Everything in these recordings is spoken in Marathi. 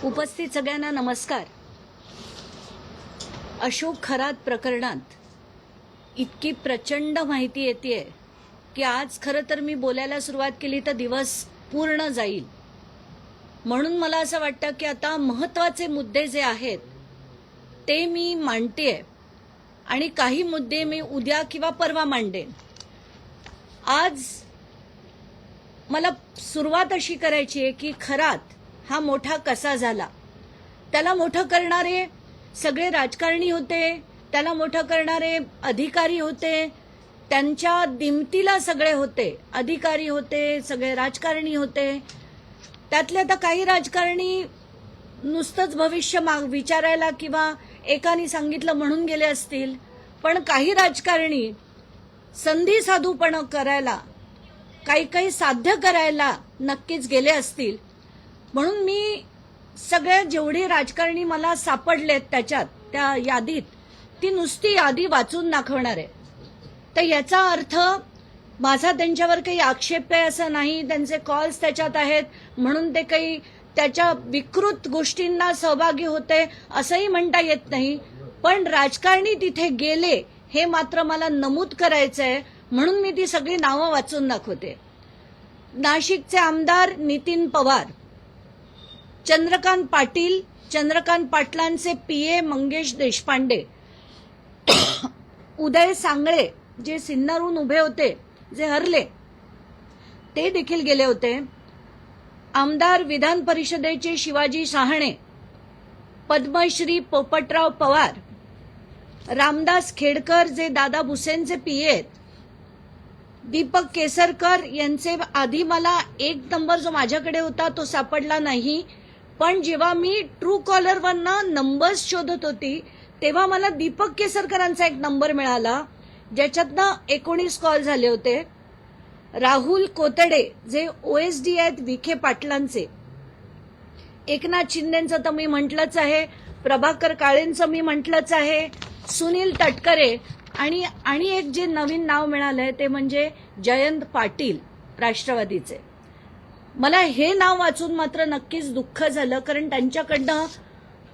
उपस्थित सगळ्यांना नमस्कार. अशोक खरात प्रकरणात इतकी प्रचंड माहिती येतेय की आज खरं तर मी बोलायला सुरुवात केली तर दिवस पूर्ण जाईल. म्हणून मला असं वाटतं की आता महत्त्वाचे मुद्दे जे आहेत ते मी मांडतेय आणि काही मुद्दे मी उद्या किंवा परवा मांडेन. आज मला सुरुवात अशी करायची आहे की खरात हा मोठा कसा झाला. त्याला मोठं करणारे सगळे राजकारणी होते, त्याला मोठं करणारे अधिकारी होते, त्यांच्या दिमतीला सगळे होते, अधिकारी होते, सगळे राजकारणी होते. त्यातले आता काही राजकारणी नुसतंच भविष्य विचारायला किंवा एकाने सांगितलं म्हणून गेले असतील, पण काही राजकारणी संधी साधूपणा करायला, काही काही साध्य करायला नक्कीच गेले असतील. म्हणून मी सगळ्या जेवढी राजकारणी मला सापडलेत त्याच्यात त्या यादीत ती नुसती यादी वाचून दाखवणार आहे. तर याचा अर्थ माझा त्यांच्यावर काही आक्षेप आहे असं नाही, त्यांचे कॉल्स त्याच्यात आहेत म्हणून ते काही त्याच्या विकृत गोष्टींना सहभागी होते असंही म्हणता येत नाही. पण राजकारणी तिथे गेले हे मात्र मला नमूद करायचंय म्हणून मी ती सगळी नावं वाचून दाखवते. नाशिकचे आमदार नितीन पवार, चंद्रकांत पाटील, चंद्रकांत पाटलांचे पीए मंगेश देशपांडे, उदय सांगळे जे सिन्नरहून उभे होते, जे हरले ते देखील गेले होते. आमदार विधान परिषदेचे शिवाजी शहाणे, पद्मश्री पोपटराव पवार, रामदास खेडकर जे दादा भुसेंचे पीए आहेत, दीपक केसरकर यांचे आधी मला एक नंबर जो माझ्याकडे होता तो सापडला नाही, पण जेव्हा मी ट्रू कॉलरवरनं नंबर्स शोधत होती तेव्हा मला दीपक केसरकरांचा एक नंबर मिळाला ज्याच्यातनं 19 कॉल झाले होते. राहुल कोतडे जे ओएसडी आहेत विखे पाटलांचे, एकनाथ शिंदेंचं तर मी म्हटलंच आहे, प्रभाकर काळेंचं मी म्हटलंच आहे, सुनील तटकरे आणि एक जे नवीन नाव मिळालंय ते म्हणजे जयंत पाटील राष्ट्रवादीचे. मला हे नाव वाचून मात्र नक्कीच दुःख झालं, कारण त्यांच्याकडनं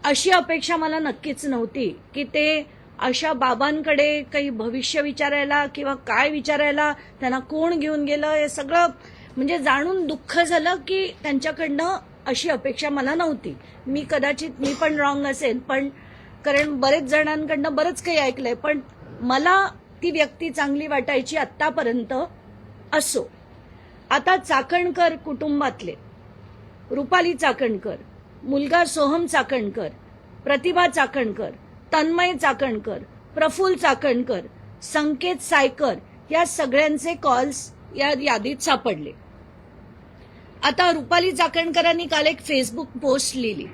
अशी अपेक्षा मला नक्कीच नव्हती की ते अशा बाबांकडे काही भविष्य विचारायला किंवा काय विचारायला, त्यांना कोण घेऊन गेलं हे सगळं म्हणजे जाणून दुःख झालं की त्यांच्याकडनं अशी अपेक्षा मला नव्हती. कदाचित मी पण रॉंग असेल, पण कारण बरेच जणांकडनं बरंच काही ऐकलंय, पण मला ती व्यक्ती चांगली वाटायची आत्तापर्यंत. असो, आता चाकणकर कुटुंबातले रुपाली चाकणकर, मुलगा सोहम चाकणकर, प्रतिभा चाकणकर, तन्मय चाकणकर, प्रफुल्ल चाकणकर, संकेत सायकर या सगळ्यांचे कॉल्स या यादीत सापडले. आता रुपाली चाकणकरांनी काल एक फेसबुक पोस्ट लिहिली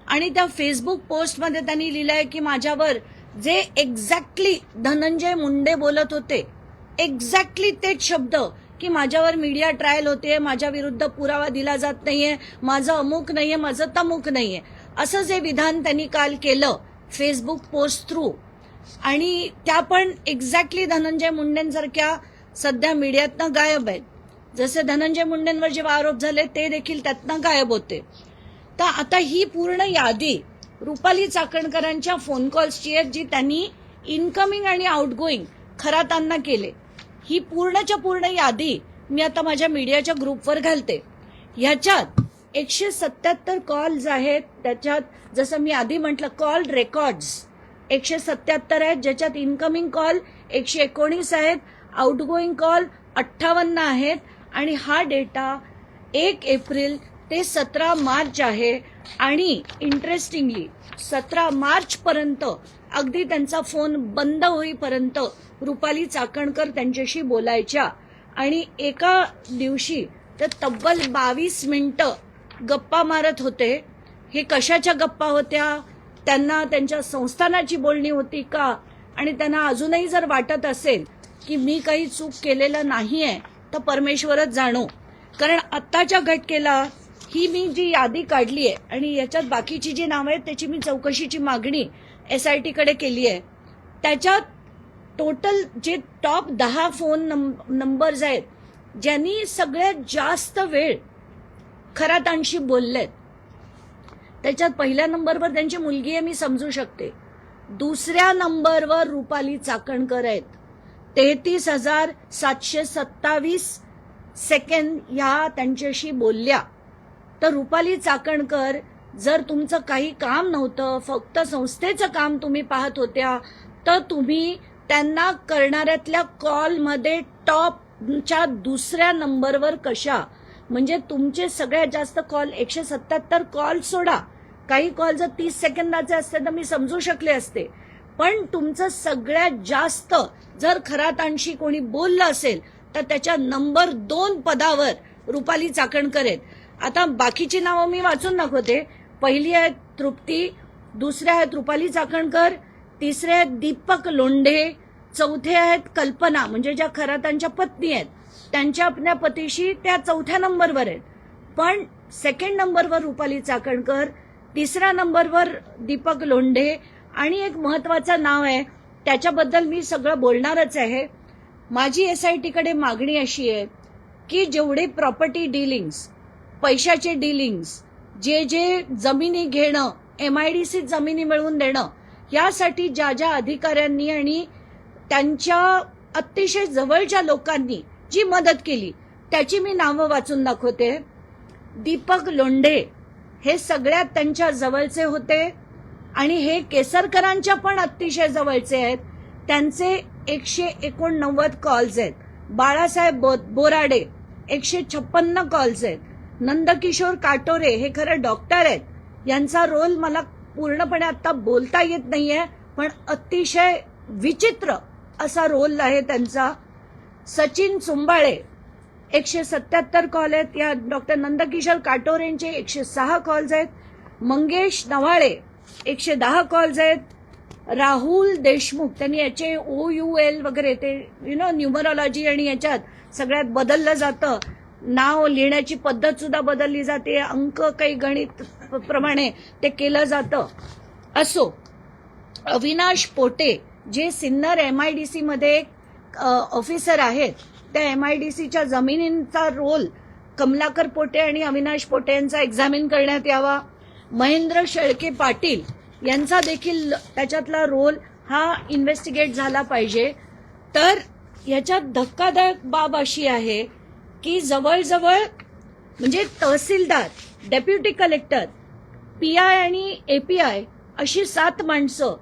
आणि त्या फेसबुक पोस्टमध्ये त्यांनी लिहिलंय की माझ्यावर जे एक्झॅक्टली धनंजय मुंडे बोलत होते, एक्झॅक्टली तेच शब्द की माझ्यावर मीडिया ट्रायल होते, माझ्या विरुद्ध पुरावा दिला जात नाहीये, माझं अमुक नाहीये, माझं तमुक नाहीये, असं जे विधान त्यांनी काल केलं फेसबुक पोस्ट थ्रू, आणि त्या पण एक्झॅक्टली धनंजय मुंडेंसारख्या सध्या मीडियातनं गायब आहेत. जसे धनंजय मुंडेंवर जेव्हा आरोप झाले ते देखील त्यातनं गायब होते. तर आता ही पूर्ण यादी रुपाली चाकणकरांच्या फोन कॉल्सची आहे जी त्यांनी इनकमिंग आणि आउटगोईंग खरातांना केले. ही पूर्णच्या पूर्ण यादी मी आता माझ्या मीडियाच्या ग्रुपवर घालते. ह्याच्यात 177 कॉल्स आहेत, त्याच्यात जसं मी आधी म्हटलं कॉल रेकॉर्ड्स 177 आहेत, ज्याच्यात इनकमिंग कॉल 119 आहेत, आउटगोईंग कॉल 58 आहेत, आणि हा डेटा 1 एप्रिल ते 17 मार्च आहे. आणि इंटरेस्टिंगली 17 मार्च पर्यंत अगदी त्यांचा फोन बंद होईपर्यंत रुपाली चाकणकर त्यांच्याशी बोलायच्या, आणि एका दिवशी तर तब्बल 22 मिनिटं गप्पा मारत होते. हे कशाच्या गप्पा होत्या, त्यांना त्यांच्या संस्थानाची बोलणी होती का, आणि त्यांना अजूनही जर वाटत असेल की मी काही चूक केलेलं नाहीये तर परमेश्वरच जाणो. कारण आत्ताच्या घटकेला ही मी जी यादी काढली आहे आणि याच्यात बाकीची जी नावं आहेत त्याची मी चौकशीची मागणी SIT कडे केली आहे. त्याच्यात टोटल जे टॉप 10 फोन नंबर्स आहेत ज्यांनी सगळ्यात जास्त वेळ खरातांशी बोललेत त्याच्यात पहिल्या नंबरवर त्यांची मुलगी आहे, मी समजू शकते. दुसऱ्या नंबरवर रुपाली चाकणकर आहेत. 33,727 सेकंद ह्या त्यांच्याशी बोलल्या. तर रुपाली चाकणकर, जर तुमचं काही काम नव्हतं, फक्त संस्थेचं काम तुम्ही पाहत होत्या, तर तुम्ही त्यांना करणाऱ्यातल्या कॉलमध्ये टॉपच्या दुसऱ्या नंबरवर कशा, म्हणजे तुमचे सगळ्यात जास्त कॉल 177 कॉल सोडा, काही कॉल जर 30 सेकंदाचे असते तर मी समजू शकले असते, पण तुमचं सगळ्यात जास्त जर खरातांशी कोणी बोललं असेल तर त्याच्या नंबर 2 पदावर रुपाली चाकणकर आहेत. आता बाकीची नावं मी वाचून दाखवते. पहिली आहेत तृप्ती, दुसऱ्या आहेत रुपाली चाकणकर, तिसरे आहेत दीपक लोंढे, चौथे आहेत कल्पना, म्हणजे ज्या खरातांच्या पत्नी आहेत, त्यांच्या आपल्या पतीशी त्या 4थ्या नंबरवर आहेत. पण सेकंड नंबरवर रुपाली चाकणकर, तिसऱ्या नंबरवर दीपक लोंढे, आणि एक महत्वाचं नाव आहे, त्याच्याबद्दल मी सगळं बोलणारच आहे. माझी SIT कडे मागणी अशी आहे की जेवढे प्रॉपर्टी डिलिंग्स, पैशाचे डिलिंग्स, जे जमिनी घेणं, MIDC जमिनी मिळवून देणं, यासाठी ज्या ज्या अधिकाऱ्यांनी आणि त्यांच्या अतिशय जवळच्या लोकांनी जी मदत केली त्याची मी नावं वाचून दाखवते. दीपक लोंढे हे सगळ्यात त्यांच्या जवळचे होते आणि हे केसरकरांच्या पण अतिशय जवळचे आहेत. त्यांचे 189 कॉल्स आहेत. बाळासाहेब बोराडे 156 कॉल्स आहेत. नंदकिशोर काटोरे हे खरं डॉक्टर आहेत, यांचा रोल मला पूर्णपणे आता बोलता येत नाहीये, पण अतिशय विचित्र असा रोल आहे त्यांचा. सचिन चुंबाळे 177 कॉल आहेत. या डॉक्टर नंदकिशोर काटोरेंचे 106 कॉल्स आहेत. मंगेश नवाळे 110 कॉल्स आहेत. राहुल देशमुख, त्यांनी याचे OUL वगैरे ते न्यूमरोलॉजी आणि याच्यात सगळ्यात बदललं जातं, नाव लिहिण्याची पद्धत सुद्धा बदलली जाते, अंक काही गणित प्रमाणे ते केलं जातं. असो, अविनाश पोटे जे सिन्नर MIDC मध्ये ऑफिसर आहेत, त्या MIDCच्या जमिनींचा रोल कमलाकर पोटे आणि अविनाश पोटे यांचा एक्झामिन करण्यात यावा. महेंद्र शेळके पाटील यांचा देखील त्याच्यातला रोल हा इन्व्हेस्टिगेट झाला पाहिजे. तर याच्यात धक्कादायक बाब अशी आहे की जवळजवळ म्हणजे तहसीलदार, डेप्युटी कलेक्टर, PI आणि API अशी 7 माणसं,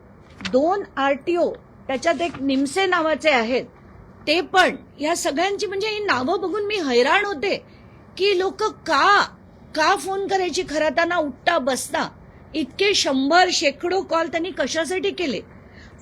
2 RTO, त्याच्यात एक निमसे नावाचे आहेत, ते पण या सगळ्यांची म्हणजे ही नावं बघून मी हैराण होते की लोक का फोन करायची खराताना उठता बसता. इतके 100 शेकडो कॉल त्यांनी कशासाठी केले.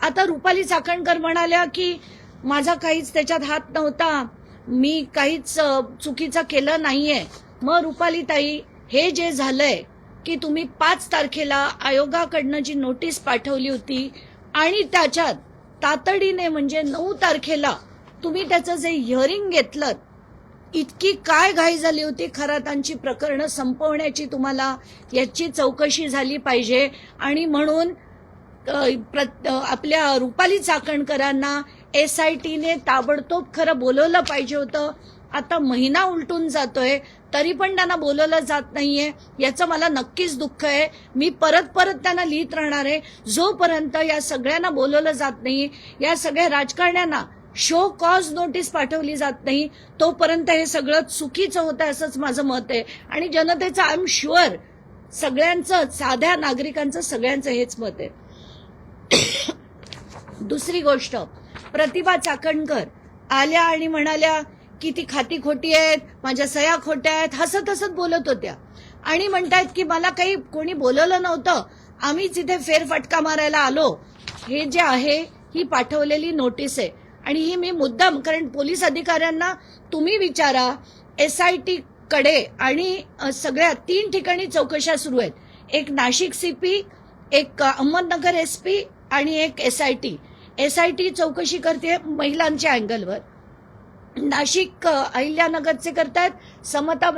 आता रुपाली चाकणकर म्हणाल्या की माझा काहीच त्याच्यात हात नव्हता, मी काहीच चुकीचं केलं नाहीये. मग रुपाली ताई, हे जे झालंय की तुम्ही 5 तारखेला आयोगाकडनं जी नोटीस पाठवली होती आणि त्याच्यात तातडीने म्हणजे 9 तारखेला तुम्ही त्याचं जे हिअरिंग घेतलं, इतकी काय घाई झाली होती खरातांची प्रकरणं संपवण्याची, तुम्हाला याची चौकशी झाली पाहिजे. आणि म्हणून आपल्या रुपाली चाकणकरांना SITने ताबडतोब खरं बोलवलं पाहिजे होतं. आता महिना उलटून जातोय तरी पण त्यांना बोलवलं जात नाहीये, याचं मला नक्कीच दुःख आहे. मी परत त्यांना लिहित राहणार आहे. जोपर्यंत या सगळ्यांना बोलवलं जात नाही, या सगळ्या राजकारण्यांना शो कॉज नोटीस पाठवली जात नाही, तोपर्यंत हे सगळं चुकीचं होतं असंच माझं मत आहे. आणि जनतेचं आय एम शुअर, सगळ्यांचं, साध्या नागरिकांचं सगळ्यांचं हेच मत आहे. दुसरी गोष्ट, प्रतिभा चाकणकर आल्या आणि म्हणाल्या की ती खाती खोटी आहेत, माझ्या सह्या खोट्या आहेत, हसत बोलत होत्या आणि म्हणतायत की मला काही कोणी बोलवलं नव्हतं, आम्हीच इथे फेरफटका मारायला आलो. हे जे आहे ही पाठवलेली नोटीस आहे आणि ही मी मुद्दाम, कारण पोलीस अधिकाऱ्यांना तुम्ही विचारा, SIT कडे आणि सगळ्या 3 ठिकाणी चौकशा सुरू आहेत. एक नाशिक CP, एक अहमदनगर SP आणि एक SIT चौकशी करते महिलांच्या अँगलवर. नाशिक अहिल्यानगरचे करतायत, समता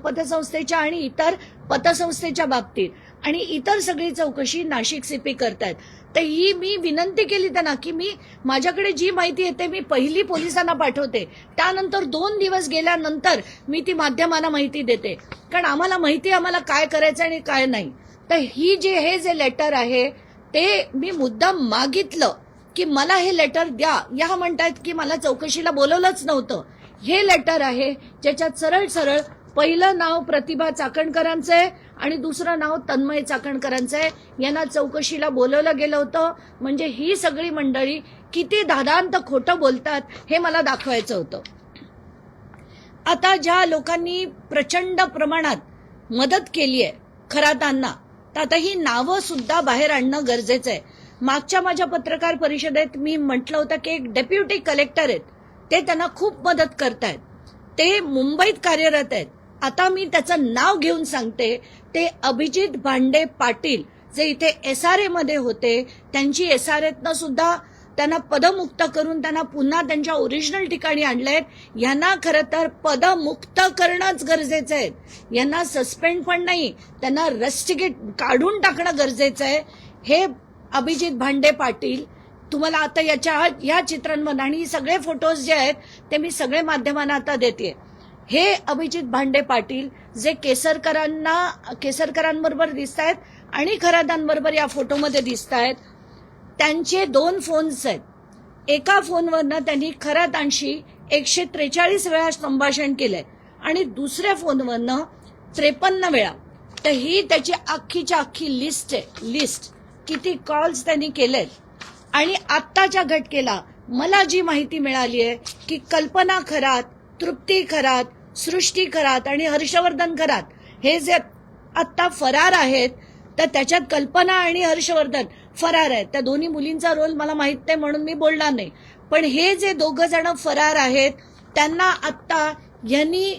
पतसंस्थेच्या आणि इतर पतसंस्थेच्या बाबतीत, आणि इतर सगळी चौकशी नाशिक CP करतायत. तर ही मी विनंती केली त्यांना की मी माझ्याकडे जी माहिती येते मी पहिली पोलिसांना पाठवते, त्यानंतर 2 दिवस गेल्यानंतर मी ती माध्यमांना माहिती देते, कारण आम्हाला माहिती आम्हाला काय करायचं आणि काय नाही. तर हे जे लेटर आहे ते मी मुद्दाम मागितलं की मला हे लेटर द्या. या म्हणतायत की मला चौकशीला बोलवलंच नव्हतं. हे लेटर आहे ज्याच्यात सरळ सरळ पहिलं नाव प्रतिभा चाकणकरांचं आहे आणि दुसरं नाव तन्मय चाकणकरांचं आहे. यांना चौकशीला बोलवलं गेलं होतं. म्हणजे ही सगळी मंडळी किती दादांत खोटं बोलतात हे मला दाखवायचं होतं. आता ज्या लोकांनी प्रचंड प्रमाणात मदत केली आहे खरातांना, तर आता ही नावं सुद्धा बाहेर आणणं गरजेचं आहे. मागच्या माझ्या पत्रकार परिषदेत मी म्हटलं होतं की एक डेप्युटी कलेक्टर आहेत, ते त्यांना खूप मदत करतायत. ते मुंबईत कार्यरत आहेत. आता मी त्याचं नाव घेऊन सांगते. ते अभिजित भांडे पाटील, जे इथे SRA मध्ये होते, त्यांची SRAतनं सुद्धा त्यांना पदमुक्त करून त्यांना पुन्हा त्यांच्या ओरिजिनल ठिकाणी आणलेत. यांना खरं तर पदमुक्त करणंच गरजेचं आहे. यांना सस्पेंड पण नाही, त्यांना रस्टिकेट काढून टाकणं गरजेचं आहे. हे अभिजित भांडे पाटील तुम्हाला आता या चित्रांमध्ये आणि सगळे फोटोज जे आहेत ते मी सगळे माध्यमांना आता देते. हे अभिजित भांडे पाटील जे केसरकरांबरोबर दिसत आहेत आणि खरातांबरोबर या फोटोमध्ये दिसत आहेत. त्यांचे 2 फोन्स आहेत. एका फोनवरनं त्यांनी खरातांशी 143 वेळा संभाषण केलंय आणि दुसऱ्या फोनवरनं 53 वेळा. तर ही त्याची अख्खीच्या अख्खी लिस्ट आहे. लिस्ट किती कॉल्स त्यांनी केलेत. आणि आत्ताच्या घटकेला मला जी माहिती मिळाली आहे की कल्पना खरात, तृप्ती खरात, सृष्टी खरात आणि हर्षवर्धन खरात हे जे आत्ता फरार आहेत, तर त्याच्यात कल्पना आणि हर्षवर्धन फरार आहेत. त्या दोन्ही मुलींचा रोल मला माहित नाही म्हणून मी बोलणार नाही. पण हे जे 2 जण फरार आहेत त्यांना आत्ता यांनी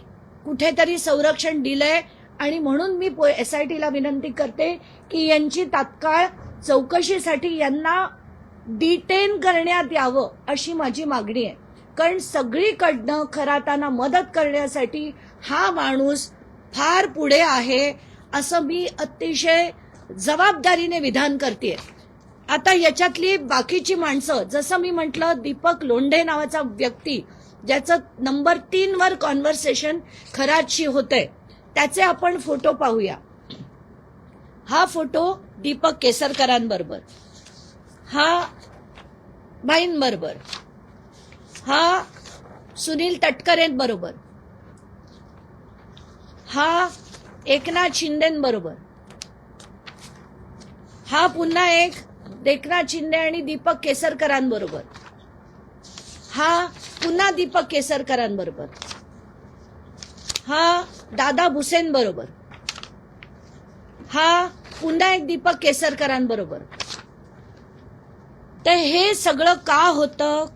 कुठेतरी संरक्षण दिलंय आणि म्हणून मी SITला विनंती करते की यांची तात्काळ चौकशीसाठी यांना डिटेन करण्यात यावं अशी माझी मागणी आहे. कारण सगळीकडनं खरातांना मदत करण्यासाठी हा माणूस फार पुढे आहे असं मी अतिशय जबाबदारीने विधान करते. आता याच्यातली बाकीची माणसं, जसं मी म्हटलं, दीपक लोंढे नावाचा व्यक्ती ज्याचं नंबर 3 वर कॉन्व्हर्सेशन खरातशी होतंय, त्याचे आपण फोटो पाहूया. हा फोटो दीपक केसरकरांबरोबर, हा भाईंबरोबर, हा सुनील तटकरेंबरोबर, हा एकनाथ शिंदेबरोबर, हा पुन्हा एक एकनाथ शिंदे आणि दीपक केसरकरांबरोबर, हा पुन्हा दीपक केसरकरांबरोबर, हा दादा भुसेंबरोबर, हा पुन्हा एक दीपक केसरकरांबरोबर. तर हे सगळं का होतं?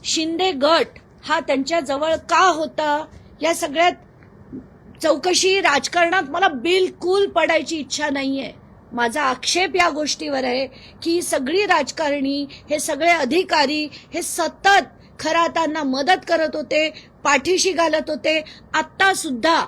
शिंदे गट हा त्यांच्या जवळ का होता? या सगळ्यात चौकशी राजकारणात मला बिलकुल पडायची इच्छा नाहीये. माझा आक्षेप या गोष्टीवर आहे की सगळी राजकारणी, हे सगळे अधिकारी हे सतत खरातांना मदत करत होते, पाठीशी घालत होते. आत्ता सुद्धा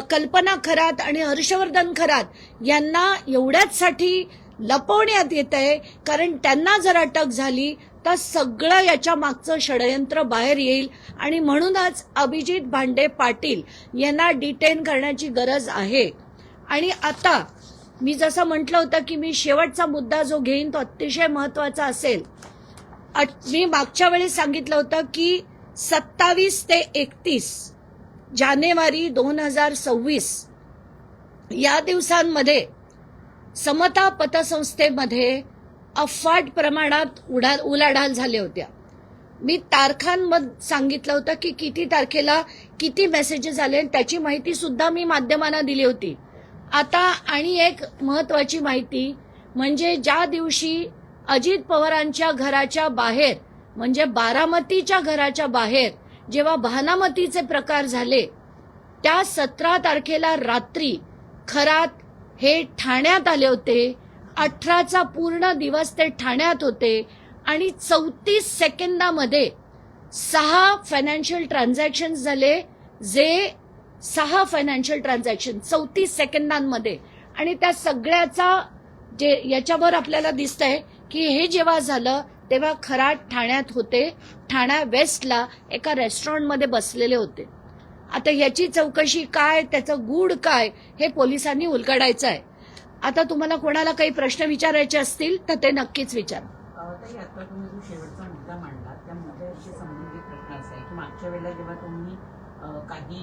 कल्पना खरात आणि हर्षवर्धन खरात यांना एवढ्याचसाठी लपवण्यात येत आहे कारण त्यांना जर अटक झाली तर सगळं याच्या मागचं षडयंत्र बाहेर येईल आणि म्हणूनच अभिजित भांडे पाटील यांना डिटेन करण्याची गरज आहे. आणि आता मी जसं म्हटलं होतं की मी शेवटचा मुद्दा जो घेईन तो अतिशय महत्वाचा असेल. मी मागच्या वेळी सांगितलं होतं की 27 ते 31 जानेवारी 2026 या दिवसांमध्ये समता पतसंस्थेमध्ये अफाट प्रमाणात उलाढाल झाल्या होत्या. मी तारखांमध्ये सांगितलं होतं की किती तारखेला किती मेसेजेस आले, त्याची माहिती सुद्धा मी माध्यमांना दिली होती. आता आणि एक महत्वाची माहिती म्हणजे ज्या दिवशी अजित पवारांच्या घराच्या बाहेर म्हणजे बारामतीच्या घराच्या बाहेर जेव्हा भानामतीचे प्रकार झाले, त्या 17 तारखेला रात्री खरात हे ठाण्यात आले होते. 18चा पूर्ण दिवस ते ठाण्यात होते आणि 34 सेकंदामध्ये 6 फायनान्शियल ट्रान्झॅक्शन झाले. जे 6 फायनान्शियल ट्रान्झॅक्शन 34 सेकंदांमध्ये. आणि त्या सगळ्याचा जे याच्यावर आपल्याला दिसतंय की हे जेव्हा झालं तेव्हा खरात ठाण्यात होते. ठाणा वेस्टला एका रेस्टॉरंटमध्ये बसलेले होते. आता ह्याची चौकशी काय, त्याचं गूढ काय हे पोलिसांनी उलगडायचं आहे. आता तुम्हाला कोणाला काही प्रश्न विचारायचे असतील तर ते नक्कीच विचारा. ताई, आता तुम्ही जो शेवटचा मुद्दा मांडला त्या मुद्द्याशी संबंधित प्रश्न असा आहे की मागच्या वेळेला जेव्हा तुम्ही काही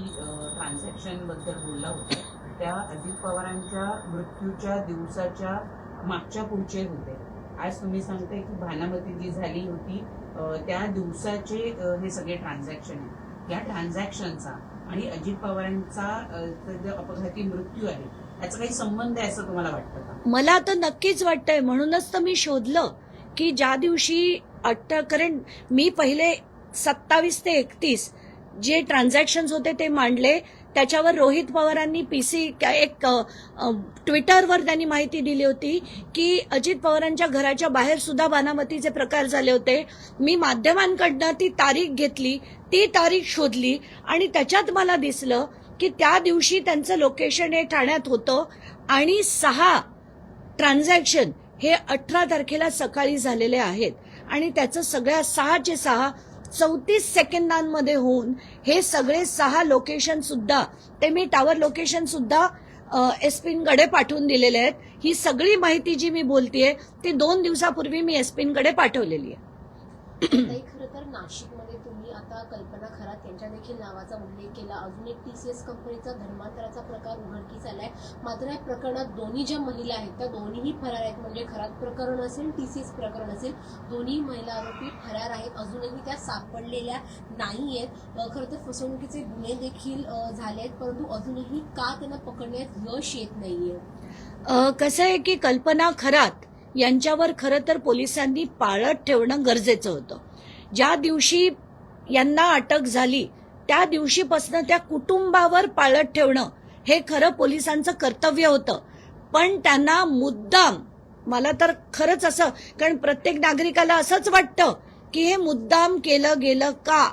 ट्रान्झॅक्शन बद्दल बोलला होता त्या अजित पवारांच्या मृत्यूच्या दिवसाच्या मागच्या पुढचे होते. आज तुम्ही सांगताय की भानामती जी झाली होती त्या दिवसाचे हे सगळे ट्रान्झॅक्शन आहे. या ट्रान्झॅक्शनचा आणि अजित पवारांचा जो अपघाती मृत्यू आहे याचा काही संबंध आहे असं तुम्हाला वाटतं का? मला तर नक्कीच वाटतंय. म्हणूनच तर मी शोधलं की ज्या दिवशी कारण मी पहिले 27 ते 31 जे ट्रान्झॅक्शन्स होते ते मांडले. त्याच्यावर रोहित पवारांनी एक ट्विटरवर त्यांनी माहिती दिली होती की अजित पवारांच्या घराच्या बाहेर सुद्धा बानामतीचे प्रकार झाले होते. मी माध्यमांकडनं ती तारीख घेतली, ती तारीख शोधली आणि त्याच्यात मला दिसलं की त्या दिवशी त्यांचं लोकेशन हे ठाण्यात होतं आणि 6 ट्रान्झॅक्शन हे 18 तारखेला सकाळी झालेले आहेत आणि त्याचं सगळ्या 6चे 6 34 सेकंदांमध्ये होऊन हे सगळे 6 लोकेशन सुद्धा ते मी टावर लोकेशन सुद्धा एसपींकडे पाठवून दिलेले आहेत. ही सगळी माहिती जी मी बोलतेय ती 2 दिवसापूर्वी मी एसपींकडे पाठवलेली आहे. खरं तर नाशिकमध्ये तुम्ही आता कल्पना खरात यांच्या देखील नावाचा उल्लेख केला. अजून एक TCS कंपनीचा धर्मांतराचा प्रकार उघडकीस आलाय. मात्र या प्रकरणात दोन्ही ज्या महिला आहेत त्या दोन्हीही फरार आहेत. म्हणजे खरात प्रकरण असेल TCS प्रकरण असेल दोन्ही महिला आरोपी फरार आहेत. अजूनही त्या सापडलेल्या नाहीयेत. खरं तर फसवणुकीचे गुन्हे देखील झाले आहेत परंतु अजूनही का त्यांना पकडण्यात यश येत नाहीये? कसं आहे की कल्पना खरात यांच्यावर खरं तर पोलिसांनी पाळत ठेवणं गरजेचं होतं. ज्या दिवशी यांना अटक झाली त्या दिवशीपासून त्या कुटुंबावर पाळत ठेवणं हे खरं पोलिसांचं कर्तव्य होतं. पण त्यांना मुद्दाम, मला तर खरंच असं, कारण प्रत्येक नागरिकाला असंच वाटतं की हे मुद्दाम केलं गेलं का.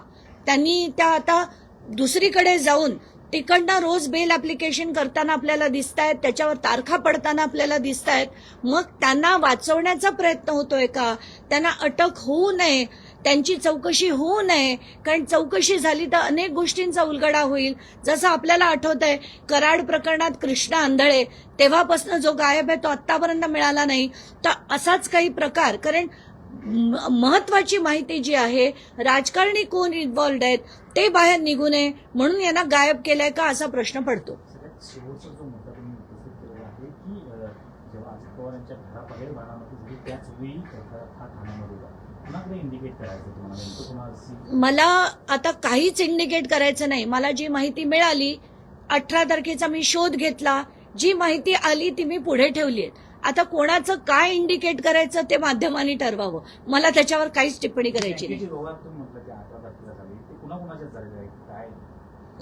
त्यांनी त्या आता दुसरीकडे जाऊन तिकडनं रोज बेल ऍप्लिकेशन करताना आपल्याला दिसत आहेत, त्याच्यावर तारखा पडताना आपल्याला दिसत आहेत. मग त्यांना वाचवण्याचा प्रयत्न होतोय का? त्यांना अटक होऊ नये, त्यांची चौकशी होऊ नये. कारण चौकशी झाली तर अनेक गोष्टींचा उलगडा होईल. जसं आपल्याला आठवत आहे कराड प्रकरणात कृष्णा आंधळे तेव्हापासून जो गायब आहे तो आतापर्यंत मिळाला नाही. तर असाच काही प्रकार, कारण महत्वाची माहिती जी आहे राजकारणी कोण इन्व्हॉल्ड आहेत ते बाहेर निघू नये म्हणून यांना गायब केलंय का असा प्रश्न पडतो. शेवटचा जो मुद्दा तुम्ही उपस्थित केलेला आहे की जेव्हा अजित पवारांच्या घराबाहेर बारामती झाली त्याच वेळी हा ठाण्यामध्ये कुणाकडे इंडिकेट करायचं तुम्हाला नेमकं कोणाशी? मला आता काहीच इंडिकेट करायचं नाही. मला जी माहिती मिळाली 18 तारखेचा मी शोध घेतला, जी माहिती आली ती मी पुढे ठेवली आहे. आता कोणाचं काय इंडिकेट करायचं ते माध्यमांनी ठरवावं. मला त्याच्यावर काहीच टिप्पणी करायची नाही.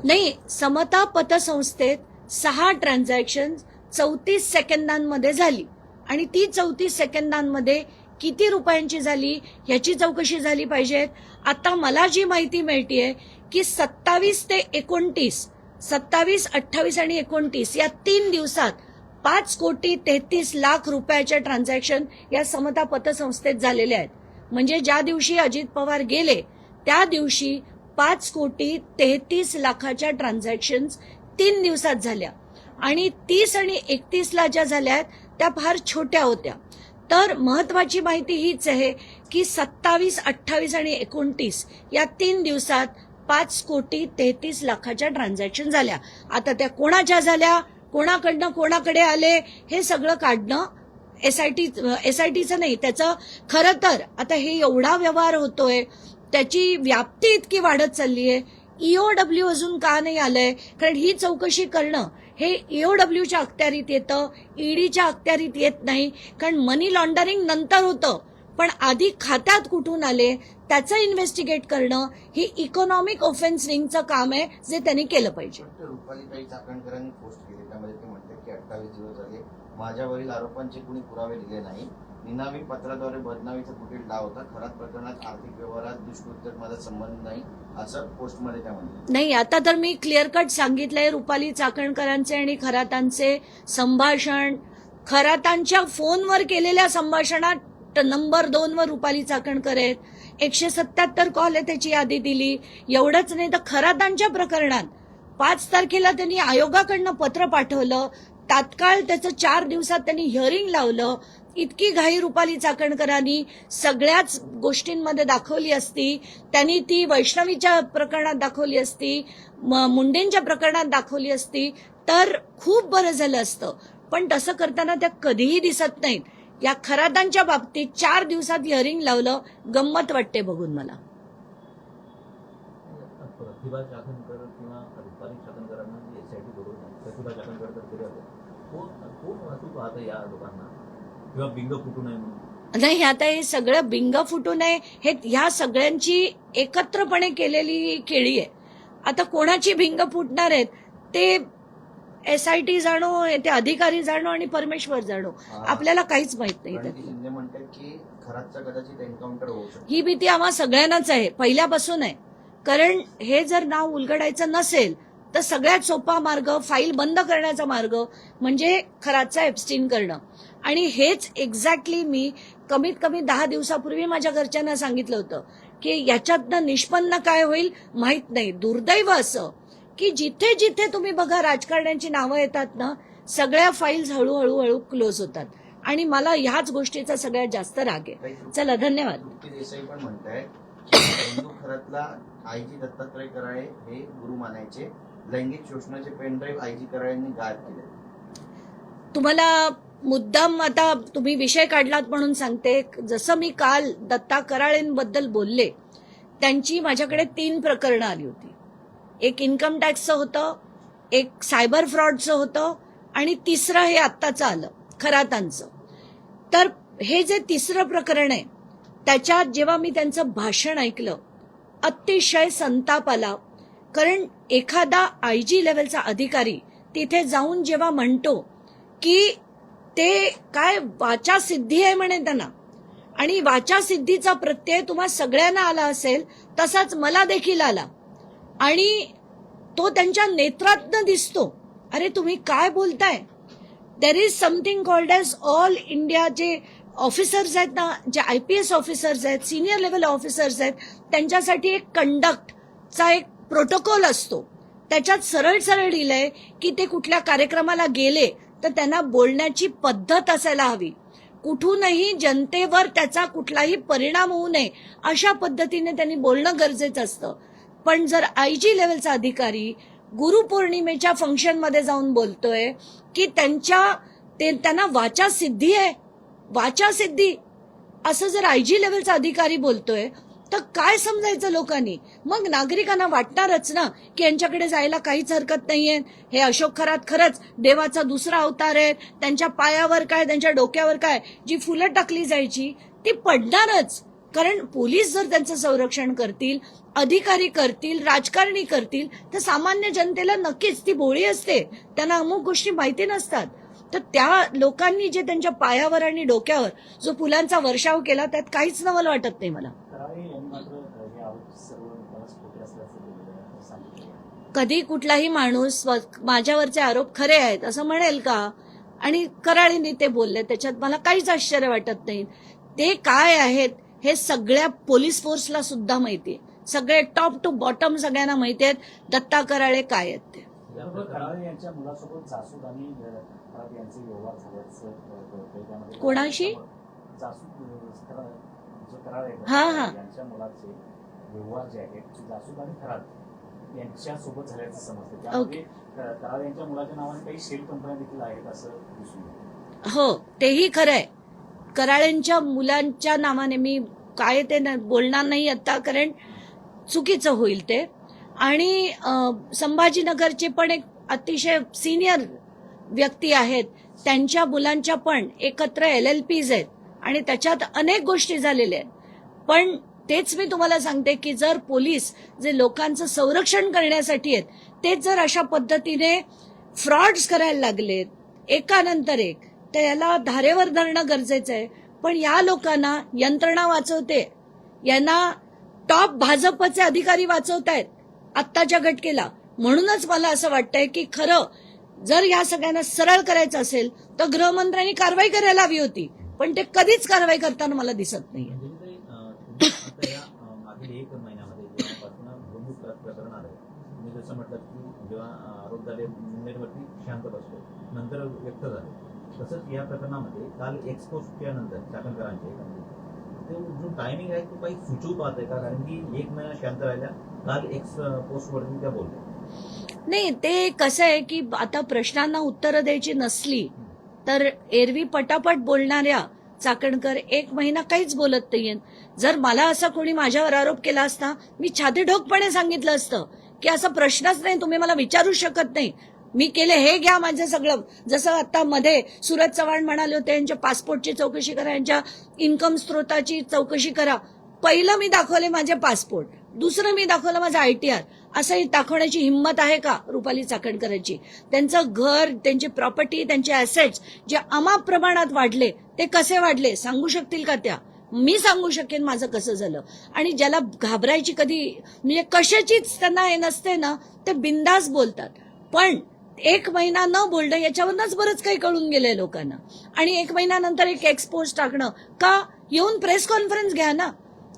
नाही, समता पतसंस्थेत 6 ट्रान्झॅक्शन 34 सेकंदांमध्ये झाली आणि ती 34 सेकंदांमध्ये किती रुपयांची झाली ह्याची चौकशी झाली पाहिजे. आता मला जी माहिती मिळतीये की 27 ते 29, 27, 28 आणि 29 या 3 दिवसात 5,33,00,000 रुपयाच्या ट्रान्झॅक्शन या समता पतसंस्थेत झालेल्या आहेत. म्हणजे ज्या दिवशी अजित पवार गेले त्या दिवशी 5,33,00,000च्या ट्रान्झॅक्शन्स 3 दिवसात झाल्या आणि 30 आणि 31ला ज्या झाल्या त्या फार छोट्या होत्या. तर महत्वाची माहिती हीच आहे की 27, 28 आणि 29 या 3 दिवसात 5,33,00,000च्या ट्रान्झॅक्शन झाल्या. आता त्या कोणाच्या झाल्या, कोणाकडनं कोणाकडे आले हे सगळं काढणं एसआयटीचं नाही. त्याचं खरं तर आता हे एवढा व्यवहार होतोय त्याची व्याप्ती इतकी वाढत चालली आहे. EOW अजून का नाही आलंय? कारण ही चौकशी करणं हे EOWच्या अखत्यारीत येतं, ईडीच्या अखत्यारीत येत नाही. कारण मनी लॉन्डरिंग नंतर होतं पण आधी खात्यात कुठून आले त्याचं इन्व्हेस्टिगेट करणं ही इकॉनॉमिक ऑफेन्स रिंगचं काम आहे जे त्यांनी केलं पाहिजे. रुपालीताई चाकणकरांनी पोस्ट केली त्यामध्ये ते म्हणतात की 28 दिवस झाले माझ्यावरील आरोपांचे कुणी पुरावे दिले नाही. निनावी पत्राद्वारे बदनामीचा कुठील डाव होता. खरात प्रकरणात आर्थिक व्यवहारात दुष्कृत्यात माझा संबंध नाही असं पोस्टमध्ये त्या म्हणतात. नाही, आता तर मी क्लिअर कट सांगितलंय रुपाली चाकणकरांचे आणि खरातांचे संभाषण, खरातांच्या फोनवर केलेल्या संभाषणात नंबर 2 वर रुपाली चाकणकर आहेत. 177 कॉल आहे त्याची यादी दिली. एवढंच नाही तर खरातांच्या प्रकरणात 5 तारखेला त्यांनी आयोगाकडनं पत्र पाठवलं. तात्काळ त्याचं 4 दिवसात त्यांनी हिअरिंग लावलं. इतकी घाई रुपाली चाकणकरांनी सगळ्याच गोष्टींमध्ये दाखवली असती. त्यांनी ती वैष्णवीच्या प्रकरणात दाखवली असती, मुंडेंच्या प्रकरणात दाखवली असती तर खूप बरं झालं असतं. पण तसं करताना त्या कधीही दिसत नाहीत. या खरातांच्या बाबतीत 4 दिवसात हिअरिंग लावलं. गंमत वाटते बघून मला. प्रतिभा चाकणकर किंवा रुपाली चाकणकरांना एसआयटी बरोबर प्रतिभा चाकणकर तर तरी कोण वाहतूक पाहतं या लोकांना किंवा बिंग फुटू नये म्हणून? नाही, आता हे सगळं बिंग फुटू नये हे ह्या सगळ्यांची एकत्रपणे केलेली खेळी आहे. आता कोणाची भिंग फुटणार आहेत ते एसआयटी जाणो, ते अधिकारी जाणो आणि परमेश्वर जाणो. आपल्याला काहीच माहित नाही. प्रणिती शिंदे म्हणतात की खरातचा कदाचित एन्काउंटर होऊ शकतो. ही भीती आम्हा सगळ्यांनाच आहे, पहिल्यापासून आहे. कारण हे जर नाव उलगडायचं नसेल तर सगळ्यात सोपा मार्ग, फाईल बंद करण्याचा मार्ग म्हणजे खरातचा एब्स्टीन करणं. आणि हेच एक्झॅक्टली मी कमीत कमी 10 दिवसापूर्वी माझ्या घरच्यांना सांगितलं होतं की याच्यातनं निष्पन्न काय होईल माहित नाही. दुर्दैव असं की जिथे जिथे तुम्ही बघा राजकारण्यांची नावं येतात ना, सगळ्या फाईल्स हळूहळू क्लोज होतात. आणि मला ह्याच गोष्टीचा सगळ्यात जास्त राग आहे. चला, धन्यवाद. तृप्ती देसाई पण म्हणताय की हिंदू खरातला आयजी दत्तात्रय कराळे हे गुरु मानायचे. लैंगिक शोषणाचे पेनड्राईव्ह आयजी कराळेंनी गायब केले. तुम्हाला मुद्दाम आता तुम्ही विषय काढलात म्हणून सांगते. जसं मी काल दत्ता कराळेंबद्दल बोलले, त्यांची माझ्याकडे 3 प्रकरणं आली होती. एक इन्कम टॅक्सचं होतं, एक सायबर फ्रॉडचं होतं आणि तिसरं हे आत्ताचं आलं खरातांचं. तर हे जे तिसरं प्रकरण आहे त्याच्यात जेव्हा मी त्यांचं भाषण ऐकलं अतिशय संताप आला. कारण एखादा आयजी लेवलचा अधिकारी तिथे जाऊन जेव्हा म्हणतो की ते काय वाचा सिद्धी आहे म्हणे त्यांना, आणि वाचा सिद्धीचा प्रत्यय तुम्हा सगळ्यांना आला असेल तसाच मला देखील आला आणि तो त्यांच्या नेत्रातनं दिसतो. अरे तुम्ही काय बोलताय? There is something called as all India. जे ऑफिसर्स आहेत ना, जे IPS ऑफिसर्स आहेत, सिनियर लेवल ऑफिसर्स आहेत, त्यांच्यासाठी एक कंडक्टचा एक प्रोटोकॉल असतो. त्याच्यात सरळ सरळ लिहिलंय की ते कुठल्या कार्यक्रमाला गेले तर त्यांना बोलण्याची पद्धत असायला हवी. कुठूनही जनतेवर त्याचा कुठलाही परिणाम होऊ नये अशा पद्धतीने त्यांनी बोलणं गरजेचं असतं. पण जर आयजी लेवलचा अधिकारी गुरुपौर्णिमेच्या फंक्शनमध्ये जाऊन बोलतोय की त्यांना वाचा सिद्धी आहे, वाचा सिद्धी असं जर आयजी लेवलचा अधिकारी बोलतोय तर काय समजायचं लोकांनी? मग नागरिकांना वाटणारच ना की यांच्याकडे जायला काहीच हरकत नाहीये. हे अशोक खरात खरंच देवाचा दुसरा अवतार आहे. त्यांच्या पायावर काय, त्यांच्या डोक्यावर काय जी फुलं टाकली जायची ती पडणारच. कारण पोलीस जर त्यांचं संरक्षण करतील, अधिकारी करतील, राजकारणी करतील तर सामान्य जनतेला नक्कीच ती भोळी असते, त्यांना अमुक गोष्टी माहिती नसतात. तर त्या लोकांनी जे त्यांच्या पायावर आणि डोक्यावर जो फुलांचा वर्षाव केला त्यात काहीच नवल वाटत नाही मला. कराळे यांनी मात्र हे आरोप सर्व खोटे असल्याचं सांगितलं. कधी कुठलाही माणूस माझ्यावरचे आरोप खरे आहेत असं म्हणेल का? आणि कराळेंनी ते बोलले, त्याच्यात मला काहीच आश्चर्य वाटत नाही. ते काय आहेत हे सगळ्या पोलीस फोर्सला सुद्धा माहितीये. सगळे टॉप टू बॉटम सगळ्यांना माहिती आहेत दत्ता कराळे काय आहेत ते. कराळे यांच्या मुलासोबत जासूद आणि खरात यांचे व्यवहार झाल्याचं कोणाशी? कराळे हा हा यांच्या मुलाचे व्यवहार जे आहेत जासूद आणि खरात यांच्यासोबत झाल्याचं समजतं. त्यामध्ये कराळे यांच्या मुलाच्या नावाने काही शेल कंपन्या देखील आहेत असं दिसून येतं. हो, तेही खरंय. कराळेंच्या मुलांच्या नावाने मी काय ते बोलणार नाही आता, कारण चुकीचं होईल ते. आणि संभाजीनगरचे पण एक अतिशय सिनियर व्यक्ती आहेत, त्यांच्या मुलांच्या पण एकत्र LLPs आहेत आणि त्याच्यात अनेक गोष्टी झालेल्या आहेत. पण तेच मी तुम्हाला सांगते की जर पोलीस जे लोकांचं संरक्षण करण्यासाठी आहेत तेच जर अशा पद्धतीने फ्रॉड्स करायला लागलेत एकानंतर एक, तर याला धारेवर धरणं गरजेचं आहे. पण या लोकांना यंत्रणा वाचवते, यांना टॉप भाजपचे अधिकारी वाचवतायत आत्ताच्या घटकेला. म्हणूनच मला असं वाटतंय की खरं जर या सगळ्यांना सरळ करायचं असेल तर गृहमंत्र्यांनी कारवाई करायला हवी होती, पण ते कधीच कारवाई करताना मला दिसत नाहीये. मागील 1 महिन्यामध्ये जेव्हापासून प्रमुख प्रकरण आलं तुम्ही जसं म्हटलं की जेव्हा आरोप झाले नेटवरती शांत बसलो, नंतर व्यक्त झाले. तसंच या प्रकरणामध्ये काल एक्सपोजच्या नंतर चाकणकरांचे तो जो टायमिंग आहे तो काही सुचवू पाहत आहे का? कारण की 1 महिना शांत राहिल्या, काल एक्स पोस्टवरती त्या बोलल्या. नाही, ते कसं आहे की आता प्रश्नांना उत्तरं द्यायची नसली तर एरवी पटापट बोलणाऱ्या चाकणकर 1 महिना काहीच बोलत नाहीये. जर मला असा कोणी माझ्यावर आरोप केला असता, मी छातीठोकपणे सांगितलं असतं की असा प्रश्नच नाही, तुम्ही मला विचारू शकत नाही, मी केले, हे घ्या माझं सगळं. जसं आता मध्ये सूरज चव्हाण म्हणाले होते यांच्या पासपोर्टची चौकशी करा, यांच्या इन्कम स्त्रोताची चौकशी करा. पहिलं मी दाखवले माझे पासपोर्ट, दुसरं मी दाखवलं माझा ITR. असं दाखवण्याची हिंमत आहे का रुपाली चाकणकरांची? त्यांचं घर, त्यांची प्रॉपर्टी, त्यांचे ऍसेट्स जे अमाप प्रमाणात वाढले, ते कसे वाढले सांगू शकतील का त्या? मी सांगू शकेन माझं कसं झालं. आणि ज्याला घाबरायची कधी म्हणजे कशाचीच त्यांना हे नसते ना, ते बिंदास बोलतात. पण 1 महिना न बोलणं याच्यावरच बरंच काही कळून गेलंय लोकांना. आणि 1 महिन्यानंतर एक एक्सपोज टाकणं का? येऊन प्रेस कॉन्फरन्स घ्या ना,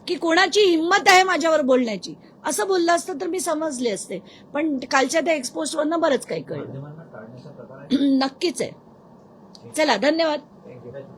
की कोणाची हिंमत आहे माझ्यावर बोलण्याची. असं बोललं असतं तर मी समजले असते. पण कालच्या त्या एक्सपोजवरनं बरंच काही कळलं. माध्यमांना टाळण्याचा प्रकार आहे. नक्कीच आहे. चला, धन्यवाद. Thank you.